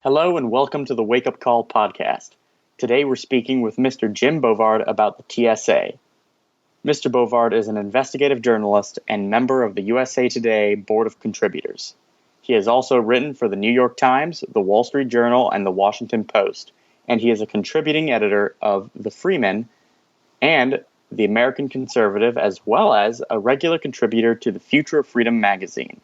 Hello and welcome to the Wake Up Call podcast. Today we're speaking with Mr. Jim Bovard about the TSA. Mr. Bovard is an investigative journalist and member of the USA Today Board of Contributors. He has also written for the New York Times, the Wall Street Journal, and the Washington Post, and he is a contributing editor of The Freeman and the American Conservative, as well as a regular contributor to the Future of Freedom magazine.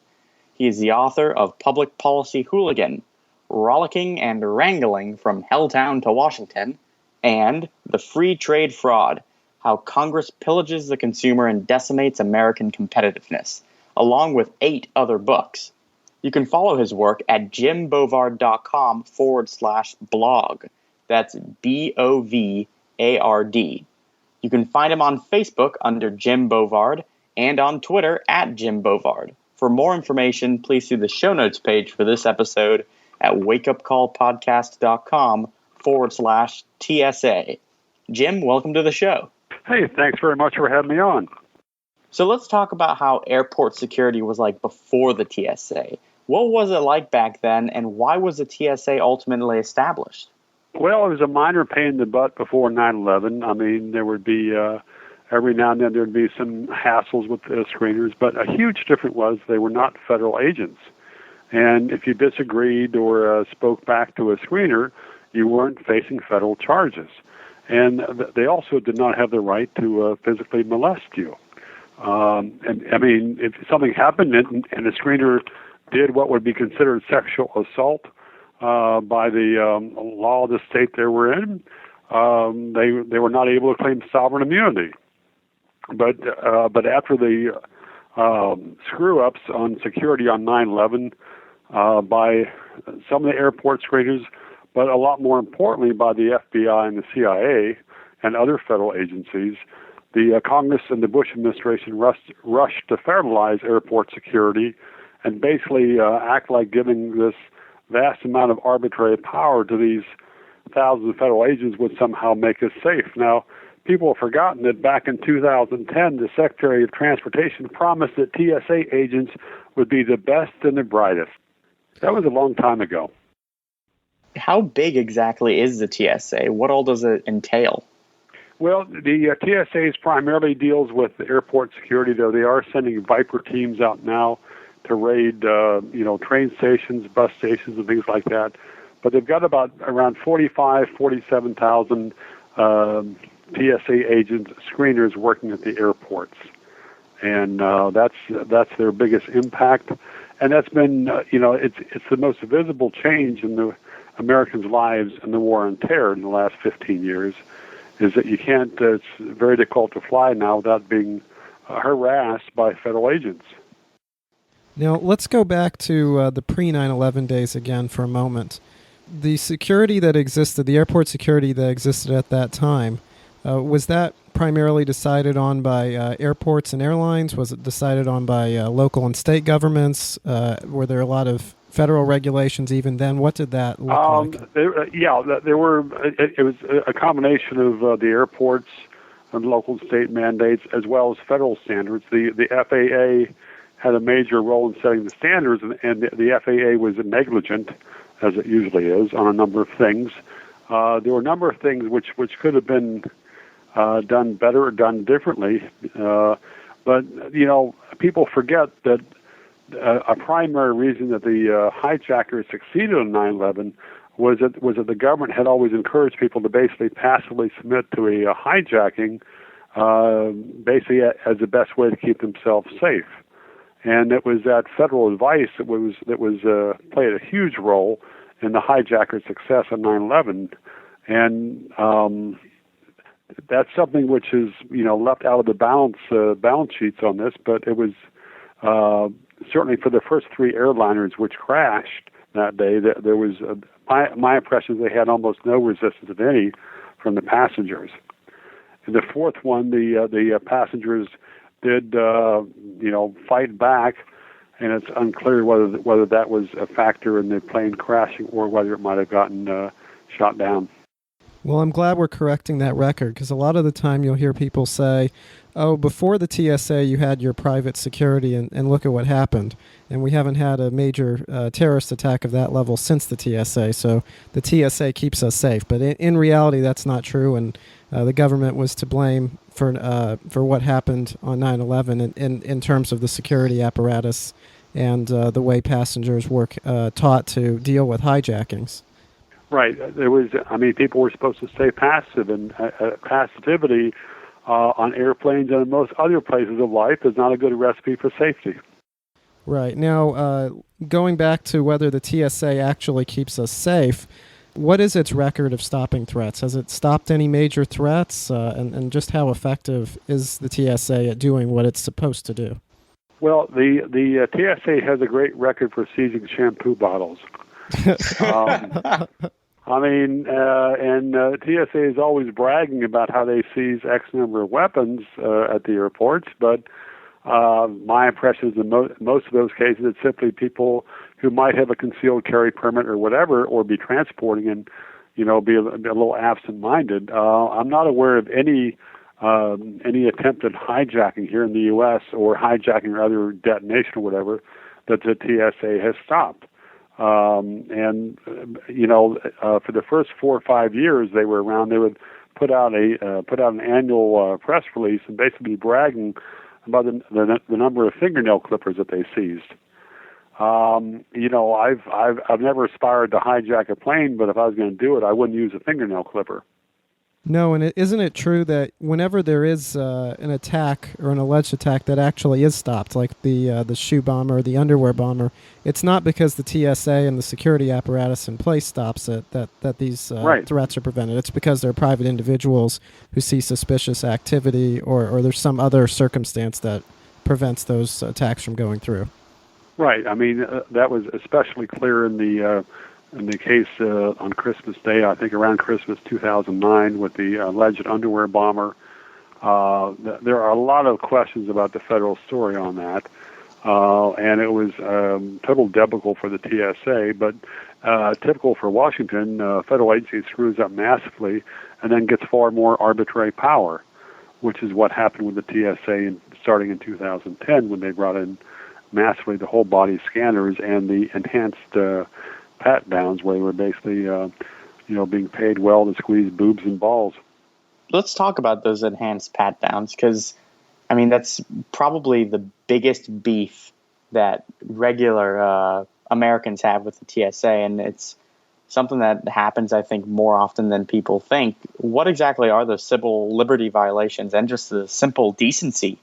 He is the author of Public Policy Hooligan, Rollicking and Wrangling from Helltown to Washington, and The Free Trade Fraud, How Congress Pillages the Consumer and Decimates American Competitiveness, along with 8 other books. You can follow his work at jimbovard.com/blog. That's BOVARD. You can find him on Facebook under Jim Bovard and on Twitter at Jim Bovard. For more information, please see the show notes page for this episode at wakeupcallpodcast.com/TSA. Jim, welcome to the show. Hey, thanks very much for having me on. So let's talk about how airport security was like before the TSA. What was it like back then, and why was the TSA ultimately established? Well, it was a minor pain in the butt before 9/11. I mean, there would be, every now and then there'd be some hassles with the screeners, but a huge difference was they were not federal agents. And if you disagreed or spoke back to a screener, you weren't facing federal charges. And they also did not have the right to physically molest you. And I mean, if something happened and the screener did what would be considered sexual assault by the law of the state they were in, they were not able to claim sovereign immunity. But after the screw-ups on security on 9/11, by some of the airport screeners, but a lot more importantly by the FBI and the CIA and other federal agencies, the Congress and the Bush administration rushed to federalize airport security and basically act like giving this vast amount of arbitrary power to these thousands of federal agents would somehow make us safe. Now, people have forgotten that back in 2010, the Secretary of Transportation promised that TSA agents would be the best and the brightest. That was a long time ago. How big exactly is the TSA? What all does it entail? Well, the TSA primarily deals with the airport security, though they are sending Viper teams out now to raid, train stations, bus stations, and things like that. But they've got about around 47,000 TSA agent screeners working at the airports, and that's their biggest impact. And that's been, it's the most visible change in the Americans' lives in the war on terror in the last 15 years, is that you can't, it's very difficult to fly now without being harassed by federal agents. Now, let's go back to the pre-9/11 days again for a moment. The security that existed, the airport security that existed at that time, was that primarily decided on by airports and airlines? Was it decided on by local and state governments? Were there a lot of federal regulations even then? What did that look like? There were. It was a combination of the airports and local and state mandates as well as federal standards. The FAA had a major role in setting the standards, and the FAA was negligent, as it usually is, on a number of things. There were a number of things which could have been done better or done differently. But, people forget that a primary reason that the hijackers succeeded on 9/11 was that the government had always encouraged people to basically passively submit to a hijacking, basically as the best way to keep themselves safe. And it was that federal advice that played a huge role in the hijackers' success on 9/11. And that's something which is, left out of the balance sheets on this, but it was certainly for the first 3 airliners which crashed that day. There was my impression is they had almost no resistance, if any, from the passengers. In the 4th one, the passengers did fight back, and it's unclear whether that was a factor in the plane crashing or whether it might have gotten shot down. Well, I'm glad we're correcting that record, because a lot of the time you'll hear people say oh, before the TSA, you had your private security, and look at what happened. And we haven't had a major terrorist attack of that level since the TSA, so the TSA keeps us safe. But in reality, that's not true, and the government was to blame for what happened on 9/11 in terms of the security apparatus and the way passengers were taught to deal with hijackings. Right. People were supposed to stay passive, and passivity on airplanes and in most other places of life is not a good recipe for safety. Right. Now, going back to whether the TSA actually keeps us safe, what is its record of stopping threats? Has it stopped any major threats? And just how effective is the TSA at doing what it's supposed to do? Well, the TSA has a great record for seizing shampoo bottles. TSA is always bragging about how they seize X number of weapons at the airports, but my impression is in most of those cases it's simply people who might have a concealed carry permit or whatever, or be transporting and, be a little absent-minded. I'm not aware of any attempted hijacking here in the U.S. or hijacking or other detonation or whatever that the TSA has stopped. For the first 4 or 5 years they were around, they would put out an annual press release and basically bragging about the number of fingernail clippers that they seized. I've never aspired to hijack a plane, but if I was going to do it, I wouldn't use a fingernail clipper. No, and isn't it true that whenever there is an attack or an alleged attack that actually is stopped, like the shoe bomber or the underwear bomber, it's not because the TSA and the security apparatus in place stops it that these threats are prevented. It's because there are private individuals who see suspicious activity or there's some other circumstance that prevents those attacks from going through. Right. That was especially clear in the case on Christmas Day, I think around Christmas 2009, with the alleged underwear bomber. There are a lot of questions about the federal story on that, and it was total debacle for the TSA, but typical for Washington, federal agency screws up massively and then gets far more arbitrary power, which is what happened with the TSA starting in 2010 when they brought in massively the whole body scanners and the enhanced pat downs, where they were basically, being paid well to squeeze boobs and balls. Let's talk about those enhanced pat downs, because, that's probably the biggest beef that regular Americans have with the TSA, and it's something that happens, I think, more often than people think. What exactly are the civil liberty violations and just the simple decency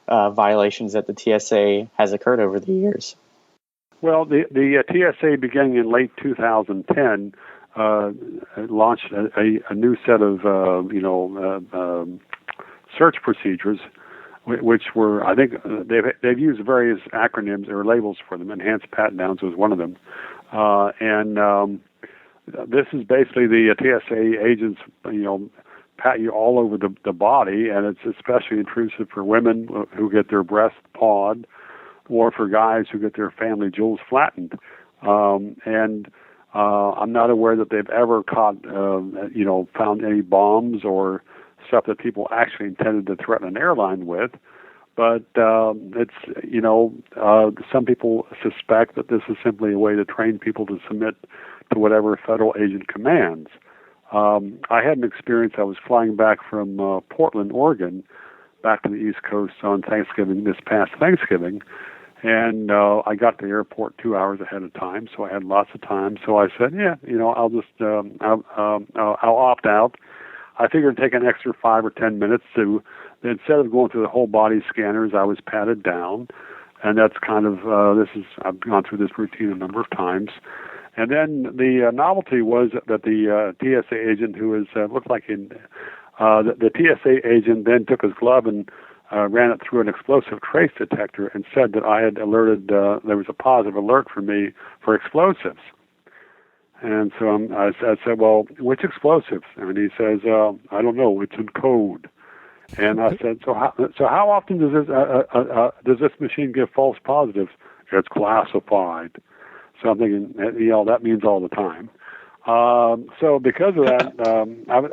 violations that the TSA has occurred over the years? Well, the TSA, beginning in late 2010, launched a new set of search procedures, which were, I think, they've used various acronyms or labels for them. Enhanced pat downs was one of them, this is basically the TSA agents, pat you all over the body, and it's especially intrusive for women who get their breasts pawed, or for guys who get their family jewels flattened. I'm not aware that they've ever caught, found any bombs or stuff that people actually intended to threaten an airline with. But some people suspect that this is simply a way to train people to submit to whatever federal agent commands. I had an experience. I was flying back from Portland, Oregon, back to the East Coast on this past Thanksgiving. And I got to the airport 2 hours ahead of time, so I had lots of time. So I said, I'll just I'll opt out. I figured it'd take an extra 5 or 10 minutes to, instead of going through the whole body scanners, I was patted down, and that's kind of I've gone through this routine a number of times. And then the novelty was that the TSA agent, who looked like the TSA agent, then took his glove and ran it through an explosive trace detector and said that I had alerted, there was a positive alert for me for explosives. And so I said, well, which explosives? And he says, I don't know, it's in code. And I said, so how often does this machine give false positives? It's classified. So I'm thinking, that means all the time. So because of that,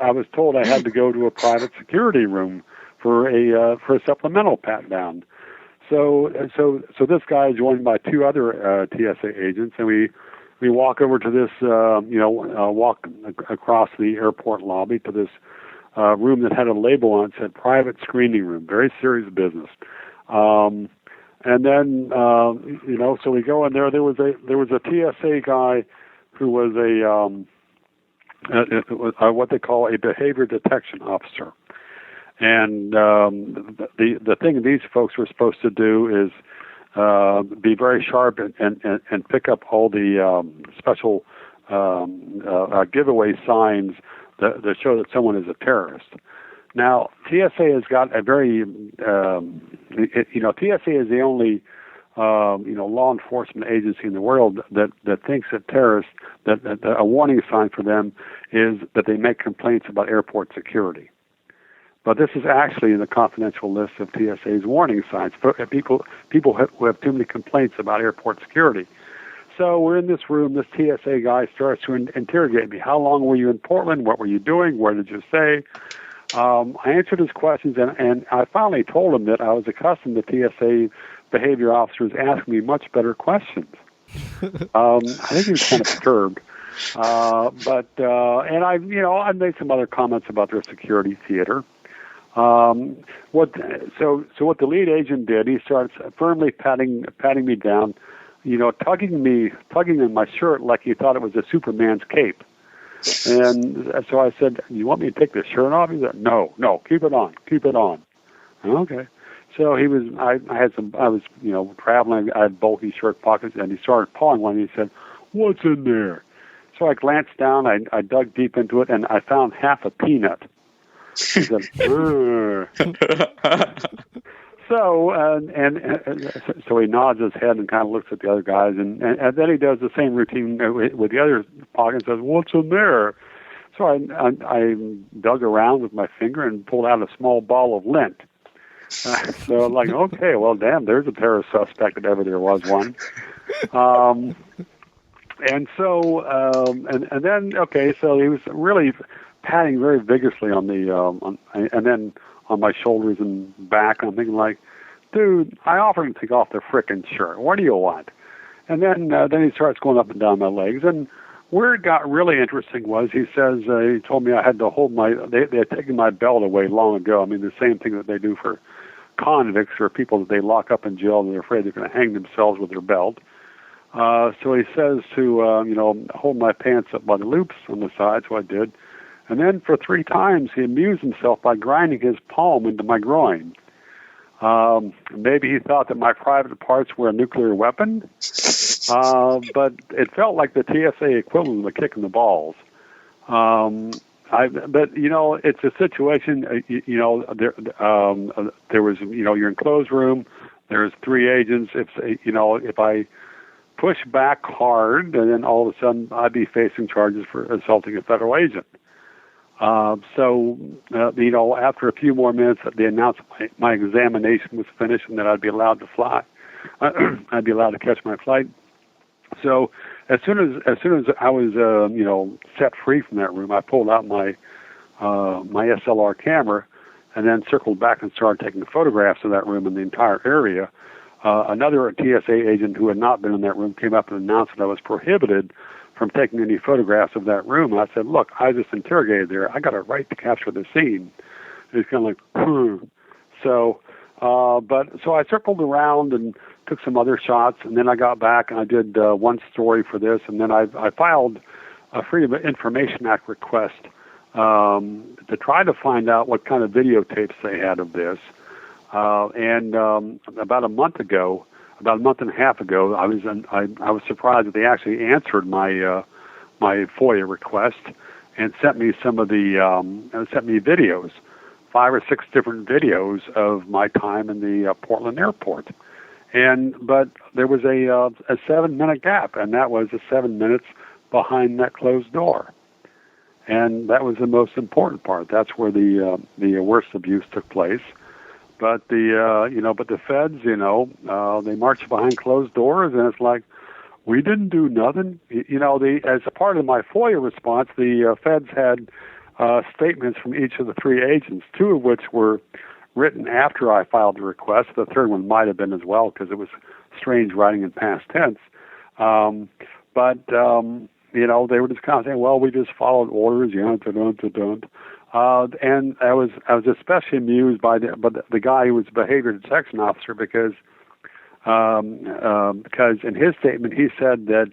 I was told I had to go to a private security room for a supplemental pat down. So this guy is joined by two other TSA agents, and we walk over to this walk across the airport lobby to this room that had a label on it that said private screening room, very serious business. And then so we go in there. There was a TSA guy who was what they call a behavior detection officer. And the thing these folks were supposed to do is be very sharp and pick up all the special giveaway signs that show that someone is a terrorist. Now, TSA has got a very, TSA is the only, law enforcement agency in the world that thinks that terrorists, that a warning sign for them is that they make complaints about airport security. But this is actually in the confidential list of TSA's warning signs for people who have too many complaints about airport security. So we're in this room. This TSA guy starts to interrogate me. How long were you in Portland? What were you doing? What did you say? I answered his questions, and I finally told him that I was accustomed to TSA behavior officers asking me much better questions. I think he was kind of perturbed. And I made some other comments about their security theater. What the lead agent did, he starts firmly patting me down, tugging in my shirt like he thought it was a Superman's cape. And so I said, "You want me to take the shirt off?" He said, No, keep it on. Okay. So I was traveling. I had bulky shirt pockets, and he started pawing one. And he said, "What's in there?" So I glanced down. I dug deep into it, and I found half a peanut. He said, So so he nods his head and kind of looks at the other guys, and then he does the same routine with the other pocket and says, "What's in there?" So I dug around with my finger and pulled out a small ball of lint. So I'm like, okay, well, damn, there's a terrorist suspect if ever there was one. And then so he was really patting very vigorously on the and then on my shoulders and back. I'm thinking like, dude, I offered him to take off the frickin' shirt. What do you want? And then he starts going up and down my legs. And where it got really interesting was he says he told me I had to hold they had taken my belt away long ago. I mean, the same thing that they do for convicts or people that they lock up in jail and they're afraid they're going to hang themselves with their belt. So he says to hold my pants up by the loops on the side. So I did. And then for 3 times, he amused himself by grinding his palm into my groin. Maybe he thought that my private parts were a nuclear weapon, but it felt like the TSA equivalent of a kick in the balls. But it's a situation. There was you're in closed room. There's 3 agents. If I push back hard, and then all of a sudden I'd be facing charges for assaulting a federal agent. After a few more minutes, they announced my examination was finished and that I'd be allowed to fly. I'd be allowed to catch my flight. So as soon as I was set free from that room, I pulled out my SLR camera and then circled back and started taking photographs of that room and the entire area. Another TSA agent who had not been in that room came up and announced that I was prohibited from taking any photographs of that room. And I said, "Look, I just interrogated there. I got a right to capture the scene." And he's kind of like, So I circled around and took some other shots, and then I got back and I did one story for this, and then I filed a Freedom of Information Act request to try to find out what kind of videotapes they had of this. And about a month and a half ago, I was surprised that they actually answered my FOIA request and sent me some of the sent me videos, 5 or 6 different videos of my time in the Portland airport. But there was a 7-minute gap, and that was the 7 minutes behind that closed door. And that was the most important part. That's where the worst abuse took place. But the feds, they march behind closed doors, and it's like, we didn't do nothing. As a part of my FOIA response, the feds had statements from each of the 3 agents, 2 of which were written after I filed the request. The third one might have been as well because it was strange writing in past tense. But they were just kind of saying, well, we just followed orders, and I was especially amused by the guy who was a behavior detection officer because in his statement he said that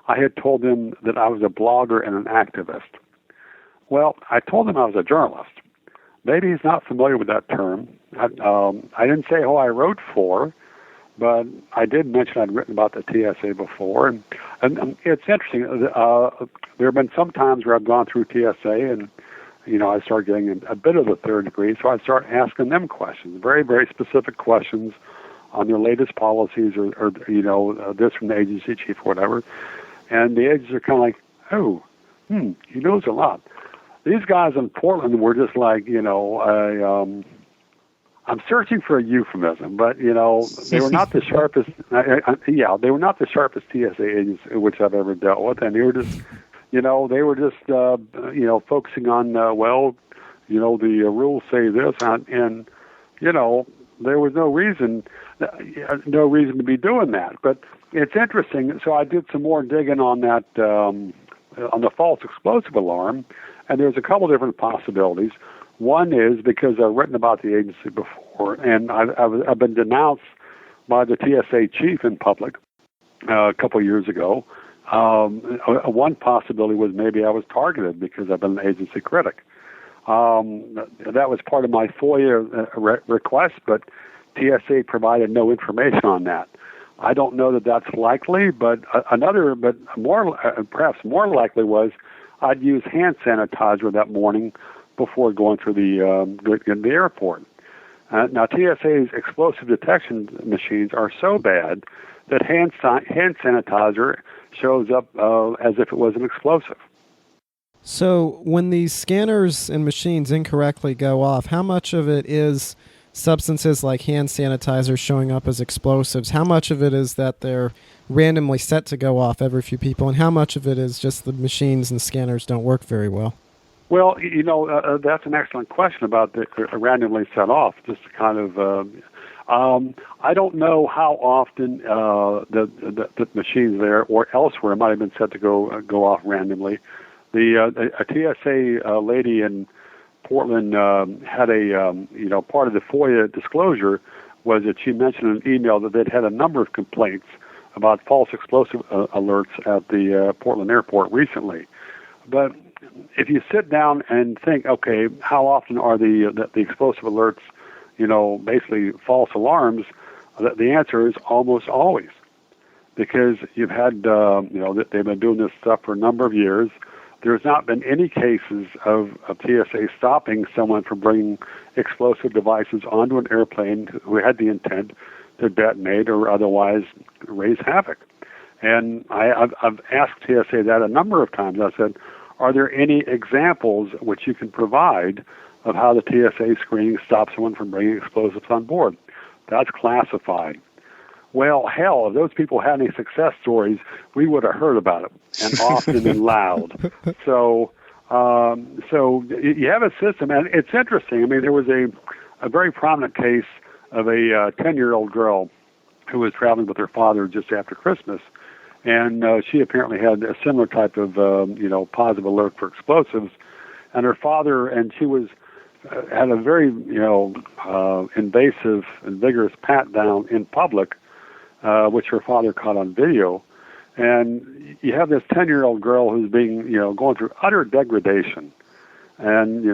I had told him that I was a blogger and an activist. Well, I told him I was a journalist. Maybe he's not familiar with that term. I didn't say who I wrote for, but I did mention I'd written about the TSA before. And it's interesting. There have been some times where I've gone through TSA and, I start getting a bit of the third degree, so I start asking them questions, very, very specific questions on their latest policies or this from the agency chief or whatever. And the agents are kind of like, oh, he knows a lot. These guys in Portland were just like, I'm searching for a euphemism, but they were not the sharpest. They were not the sharpest TSA agents which I've ever dealt with, and they were just, focusing on, the rules say this, and there was no reason to be doing that. But it's interesting. So I did some more digging on that, on the false explosive alarm. And there's a couple different possibilities. One is because I've written about the agency before, and I've been denounced by the TSA chief in public a couple of years ago. One possibility was maybe I was targeted because I've been an agency critic. That was part of my FOIA request, but TSA provided no information on that. I don't know that that's likely, but perhaps more likely was I'd use hand sanitizer that morning before going through the airport. Now, TSA's explosive detection machines are so bad that hand sanitizer shows up as if it was an explosive. So when these scanners and machines incorrectly go off, how much of it is substances like hand sanitizer showing up as explosives? How much of it is that they're randomly set to go off every few people, and how much of it is just the machines and scanners don't work very well? Well, that's an excellent question about the randomly set off. Just to kind of, I don't know how often the machines there or elsewhere might have been set to go off randomly. A TSA lady in Portland had a part of the FOIA disclosure was that she mentioned in an email that they'd had a number of complaints about false explosive alerts at the Portland airport recently. But if you sit down and think, okay, how often are the explosive alerts, basically false alarms, the answer is almost always. Because you've had, they've been doing this stuff for a number of years. There's not been any cases of TSA stopping someone from bringing explosive devices onto an airplane who had the intent to detonate or otherwise raise havoc. And I've asked TSA that a number of times. I said, are there any examples which you can provide of how the TSA screening stops someone from bringing explosives on board? That's classified. Well, hell, if those people had any success stories, we would have heard about it, and often and loud. So you have a system, and it's interesting. I mean, there was a very prominent case of a 10-year-old girl who was traveling with her father just after Christmas, and she apparently had a similar type of, positive alert for explosives, and her father, and she was had a very, invasive and vigorous pat down in public, which her father caught on video. And you have this 10-year-old girl who's being, going through utter degradation. And,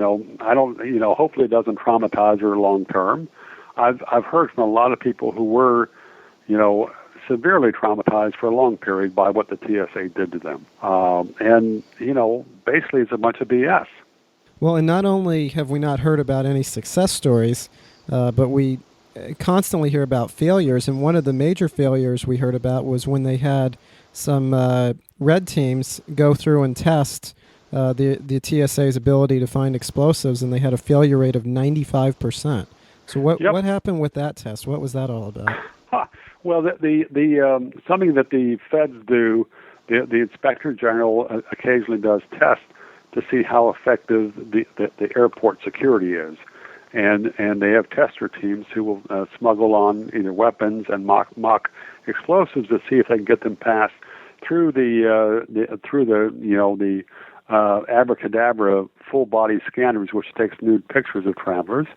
hopefully it doesn't traumatize her long term. I've heard from a lot of people who were, severely traumatized for a long period by what the TSA did to them. Basically it's a bunch of BS. Well, and not only have we not heard about any success stories, but we constantly hear about failures, and one of the major failures we heard about was when they had some red teams go through and test the TSA's ability to find explosives, and they had a failure rate of 95%. So what happened with that test? What was that all about? Well, the something that the feds do, the Inspector General occasionally does tests to see how effective the airport security is. and they have tester teams who will smuggle on either weapons and mock explosives to see if they can get them passed through the abracadabra full body scanners, which takes nude pictures of travelers,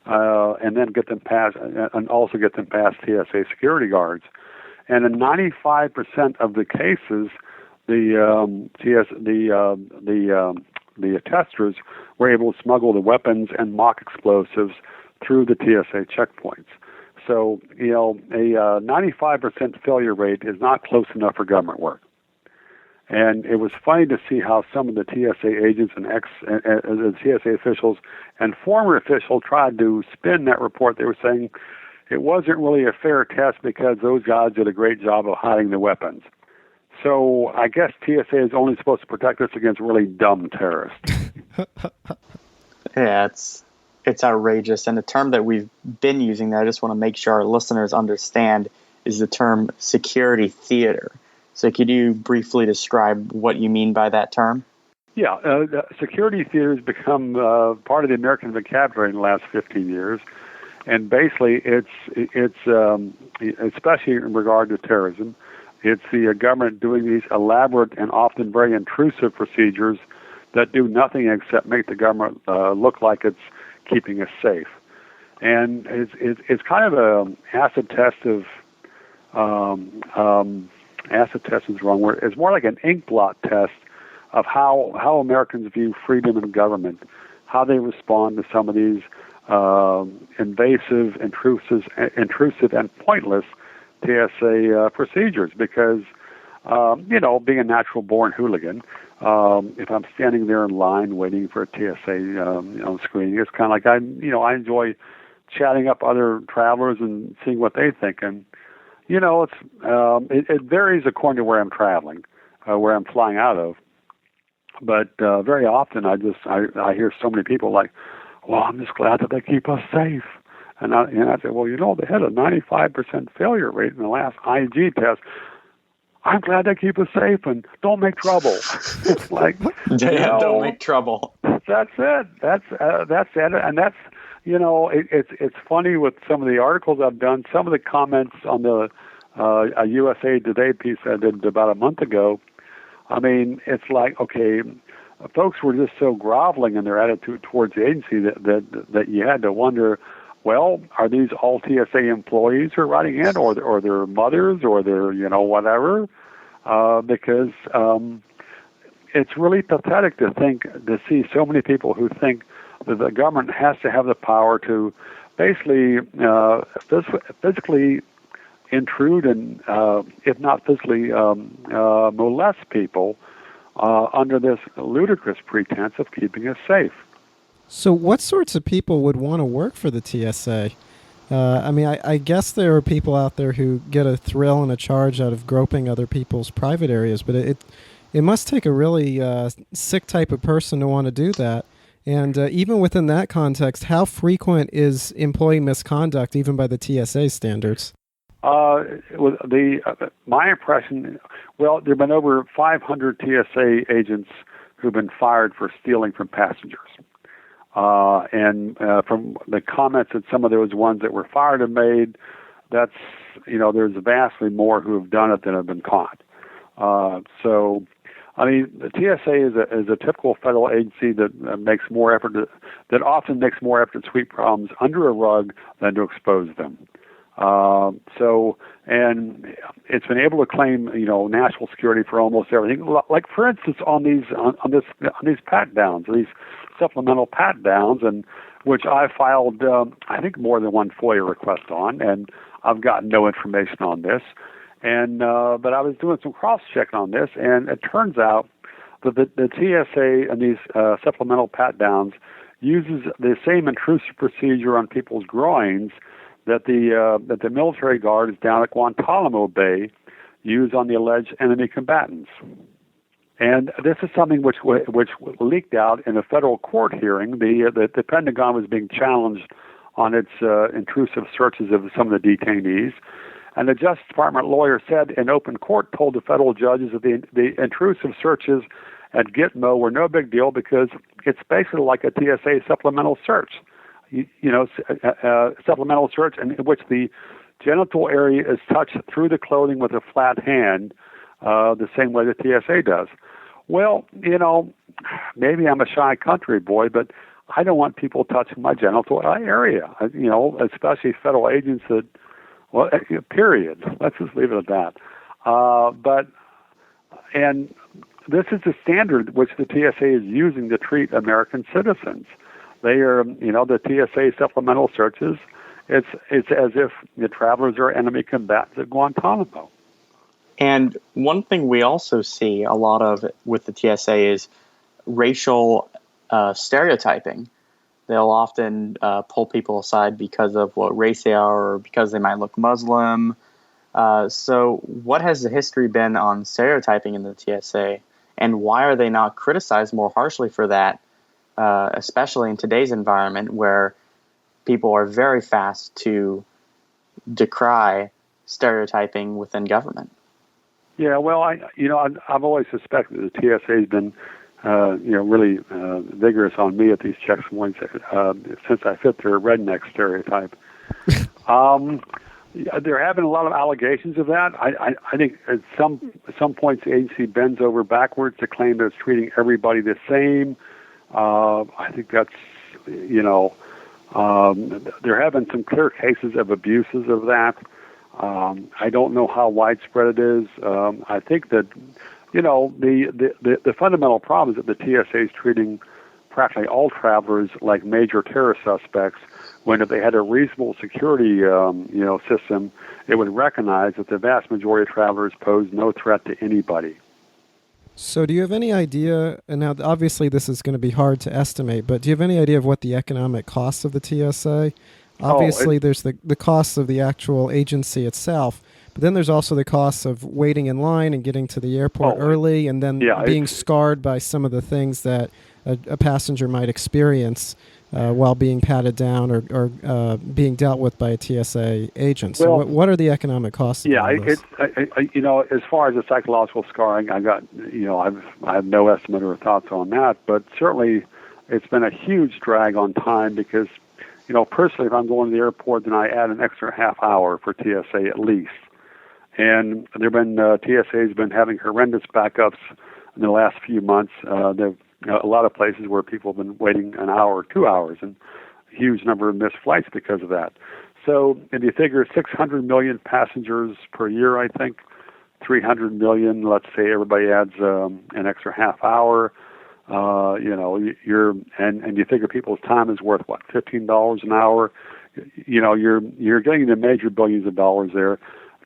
and then get them past TSA security guards. And in 95% of the cases, the testers were able to smuggle the weapons and mock explosives through the TSA checkpoints. So, a 95% failure rate is not close enough for government work. And it was funny to see how some of the TSA agents and the TSA officials and former officials tried to spin that report. They were saying it wasn't really a fair test because those guys did a great job of hiding the weapons. So I guess TSA is only supposed to protect us against really dumb terrorists. Yeah, it's outrageous. And the term that we've been using that I just want to make sure our listeners understand is the term security theater. So could you briefly describe what you mean by that term? Yeah, security theater has become part of the American vocabulary in the last 15 years. And basically, it's especially in regard to terrorism, it's the government doing these elaborate and often very intrusive procedures that do nothing except make the government look like it's keeping us safe. And it's kind of a acid test of acid test is the wrong word. It's more like an ink blot test of how Americans view freedom in government, how they respond to some of these invasive, intrusive, and pointless TSA procedures. Because, being a natural-born hooligan, if I'm standing there in line waiting for a TSA screening, it's kind of like I enjoy chatting up other travelers and seeing what they think. And it varies according to where I'm traveling, where I'm flying out of. But very often I hear so many people like, well, I'm just glad that they keep us safe. And I say, well, they had a 95% failure rate in the last IG test. I'm glad they keep us safe and don't make trouble. It's like, don't make trouble. That's it. That's it. And that's, it's funny with some of the articles I've done, some of the comments on the a USA Today piece I did about a month ago. I mean, it's like, okay, folks were just so groveling in their attitude towards the agency that you had to wonder, well, are these all TSA employees who are writing in, or their mothers, or their, whatever? Because it's really pathetic to see so many people who think that the government has to have the power to basically physically intrude and, if not physically, molest people under this ludicrous pretense of keeping us safe. So what sorts of people would want to work for the TSA? I guess there are people out there who get a thrill and a charge out of groping other people's private areas, but it must take a really sick type of person to want to do that. And even within that context, how frequent is employee misconduct, even by the TSA standards? My impression, well, there have been over 500 TSA agents who've been fired for stealing from passengers. And from the comments that some of those ones that were fired have made, that's, there's vastly more who have done it than have been caught. So, the TSA is a typical federal agency that makes more effort that often makes more effort to sweep problems under a rug than to expose them. And it's been able to claim, national security for almost everything. Like, for instance, on these pat downs, these supplemental pat downs, and which I filed, I think, more than one FOIA request on, and I've gotten no information on this. And but I was doing some cross-checking on this, and it turns out that the TSA and these supplemental pat downs uses the same intrusive procedure on people's groins that the military guards down at Guantanamo Bay use on the alleged enemy combatants. And this is something which leaked out in a federal court hearing. The Pentagon was being challenged on its intrusive searches of some of the detainees. And the Justice Department lawyer said in open court, told the federal judges that the intrusive searches at Gitmo were no big deal because it's basically like a TSA supplemental search. supplemental search in which the genital area is touched through the clothing with a flat hand, the same way the TSA does. Well, maybe I'm a shy country boy, but I don't want people touching my genital area, especially federal agents that, well, period. Let's just leave it at that. And this is the standard which the TSA is using to treat American citizens. They are, the TSA supplemental searches, it's as if the travelers are enemy combatants at Guantanamo. And one thing we also see a lot of with the TSA is racial stereotyping. They'll often pull people aside because of what race they are or because they might look Muslim. So what has the history been on stereotyping in the TSA, and why are they not criticized more harshly for that, especially in today's environment where people are very fast to decry stereotyping within government? Yeah, well, I've always suspected the TSA has been, really vigorous on me at these checkpoints since I fit their redneck stereotype. There have been a lot of allegations of that. I think at some points the agency bends over backwards to claim that it's treating everybody the same. I think that's, there have been some clear cases of abuses of that. I don't know how widespread it is. I think that, the fundamental problem is that the TSA is treating practically all travelers like major terror suspects, when if they had a reasonable security, system, it would recognize that the vast majority of travelers pose no threat to anybody. So do you have any idea, and now obviously this is going to be hard to estimate, but do you have any idea of what the economic costs of the TSA? Obviously, there's the costs of the actual agency itself, but then there's also the costs of waiting in line and getting to the airport early, and then being scarred by some of the things that a passenger might experience while being patted down or being dealt with by a TSA agent. So what are the economic costs of all this? As far as the psychological scarring, I have no estimate or thoughts on that, but certainly it's been a huge drag on time because, personally, if I'm going to the airport, then I add an extra half hour for TSA at least. And there have been, TSA's been having horrendous backups in the last few months. There've a lot of places where people have been waiting an hour or 2 hours, and a huge number of missed flights because of that. So if you figure 600 million passengers per year, I think, 300 million, let's say everybody adds an extra half hour, and you figure people's time is worth, what, $15 an hour? You're getting into major billions of dollars there.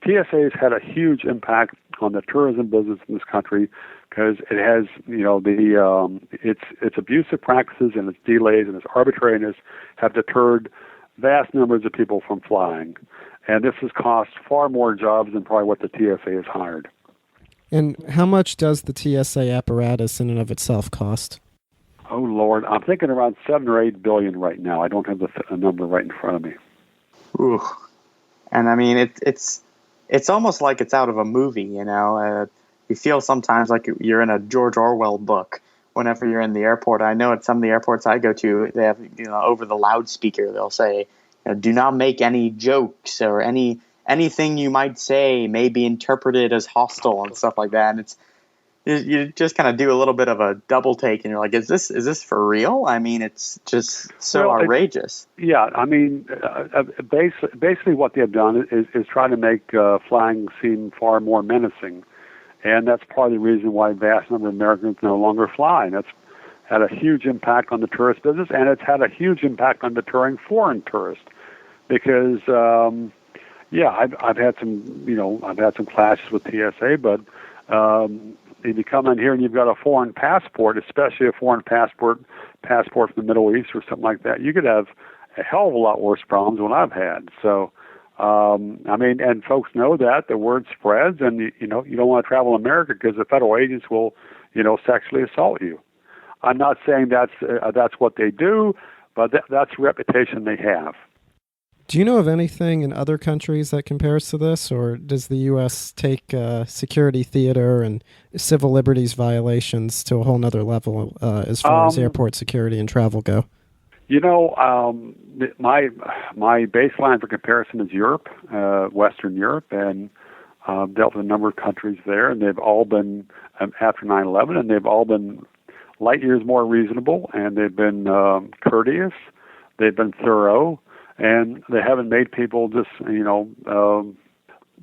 TSA has had a huge impact on the tourism business in this country because it has, its abusive practices and its delays and its arbitrariness have deterred vast numbers of people from flying. And this has cost far more jobs than probably what the TSA has hired. And how much does the TSA apparatus in and of itself cost? Oh, Lord. I'm thinking around $7 or $8 billion right now. I don't have the number right in front of me. Ooh. And I mean, it's almost like it's out of a movie, you feel sometimes like you're in a George Orwell book whenever you're in the airport. I know at some of the airports I go to, they have, over the loudspeaker, they'll say, do not make any jokes or anything you might say may be interpreted as hostile and stuff like that. And you just kind of do a little bit of a double take and you're like, is this for real? I mean, it's just so outrageous. I mean, basically what they've done is try to make flying seem far more menacing. And that's part of the reason why a vast number of Americans no longer fly. And that's had a huge impact on the tourist business, and it's had a huge impact on deterring foreign tourists. Because, I've had some clashes with TSA, but if you come in here and you've got a foreign passport, especially a foreign passport from the Middle East or something like that, you could have a hell of a lot worse problems than I've had. So, and folks know that the word spreads, and you don't want to travel in America because the federal agents will, sexually assault you. I'm not saying that's what they do, but that's the reputation they have. Do you know of anything in other countries that compares to this, or does the U.S. take security theater and civil liberties violations to a whole nother level as far as airport security and travel go? My baseline for comparison is Europe, Western Europe, and dealt with a number of countries there, and they've all been, after 9/11, and they've all been light years more reasonable, and they've been courteous, they've been thorough, and they haven't made people just,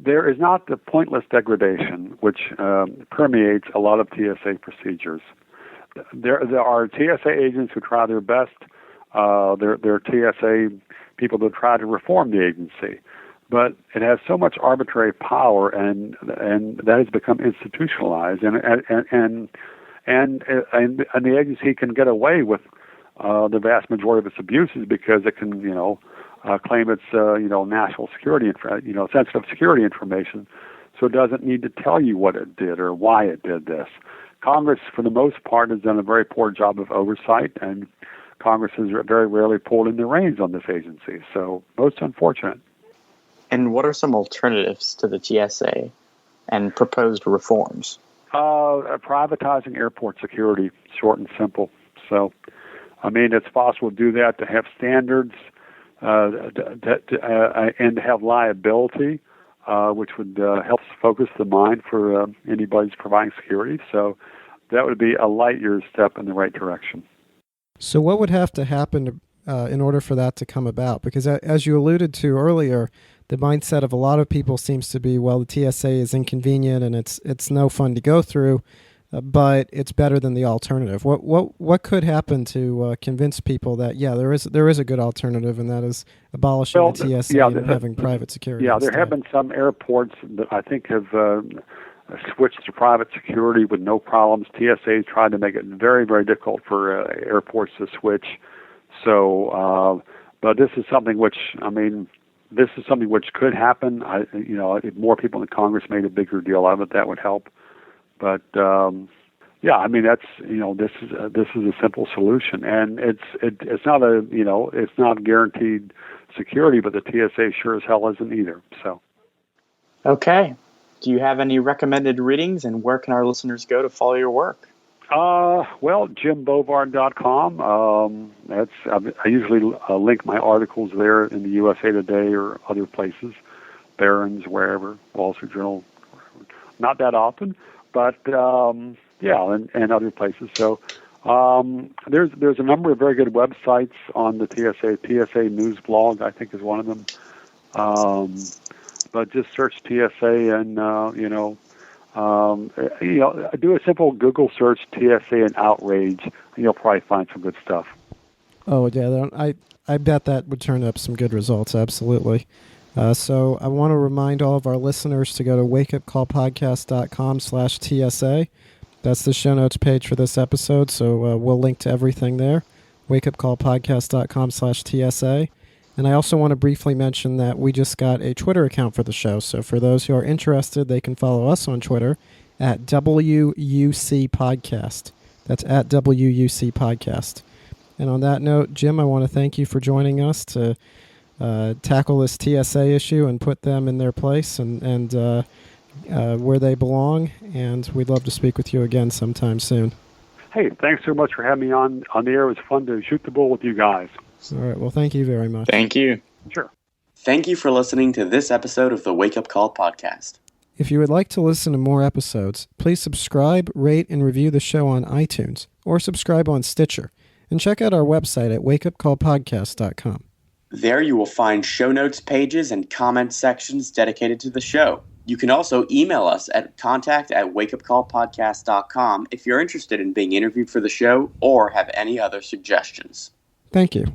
there is not the pointless degradation which permeates a lot of TSA procedures. There are TSA agents who try their best. There are TSA people that try to reform the agency, but it has so much arbitrary power, and that has become institutionalized, and the agency can get away with the vast majority of its abuses because it can, claim it's national security, sensitive security information, so it doesn't need to tell you what it did or why it did this. Congress, for the most part, has done a very poor job of oversight, and Congress has very rarely pulled in the reins on this agency. So most unfortunate. And what are some alternatives to the TSA and proposed reforms? Privatizing airport security, short and simple. So, it's possible to do that, to have standards, and to have liability, which would help focus the mind for anybody who's providing security. So that would be a light year step in the right direction. So what would have to happen in order for that to come about? Because as you alluded to earlier, the mindset of a lot of people seems to be, well, the TSA is inconvenient and it's no fun to go through, but it's better than the alternative. What could happen to convince people that there is a good alternative, and that is abolishing the TSA and having private security? Yeah, instead? There have been some airports that I think have switched to private security with no problems. TSA tried to make it very, very difficult for airports to switch. So, but this is something which, could happen. If more people in Congress made a bigger deal out of it, that would help. But that's this is a simple solution, and it's not guaranteed security, but the TSA sure as hell isn't either. So, okay. Do you have any recommended readings, and where can our listeners go to follow your work? JimBovard.com. I usually link my articles there in the USA Today or other places, Barron's, wherever, Wall Street Journal. Not that often, but and other places. So there's a number of very good websites on the TSA. TSA News Blog, I think, is one of them. But just search TSA and do a simple Google search, TSA and outrage, and you'll probably find some good stuff. Oh yeah, I bet that would turn up some good results. Absolutely. So I want to remind all of our listeners to go to wakeupcallpodcast.com/TSA. That's the show notes page for this episode. So we'll link to everything there. wakeupcallpodcast.com/TSA. And I also want to briefly mention that we just got a Twitter account for the show. So for those who are interested, they can follow us on Twitter at WUC Podcast. That's at WUC Podcast. And on that note, Jim, I want to thank you for joining us to tackle this TSA issue and put them in their place and where they belong. And we'd love to speak with you again sometime soon. Hey, thanks so much for having me on the air. It was fun to shoot the bull with you guys. All right. Well, thank you very much. Thank you. Sure. Thank you for listening to this episode of the Wake Up Call podcast. If you would like to listen to more episodes, please subscribe, rate, and review the show on iTunes or subscribe on Stitcher. And check out our website at wakeupcallpodcast.com. There you will find show notes pages and comment sections dedicated to the show. You can also email us at contact@wakeupcallpodcast.com if you're interested in being interviewed for the show or have any other suggestions. Thank you.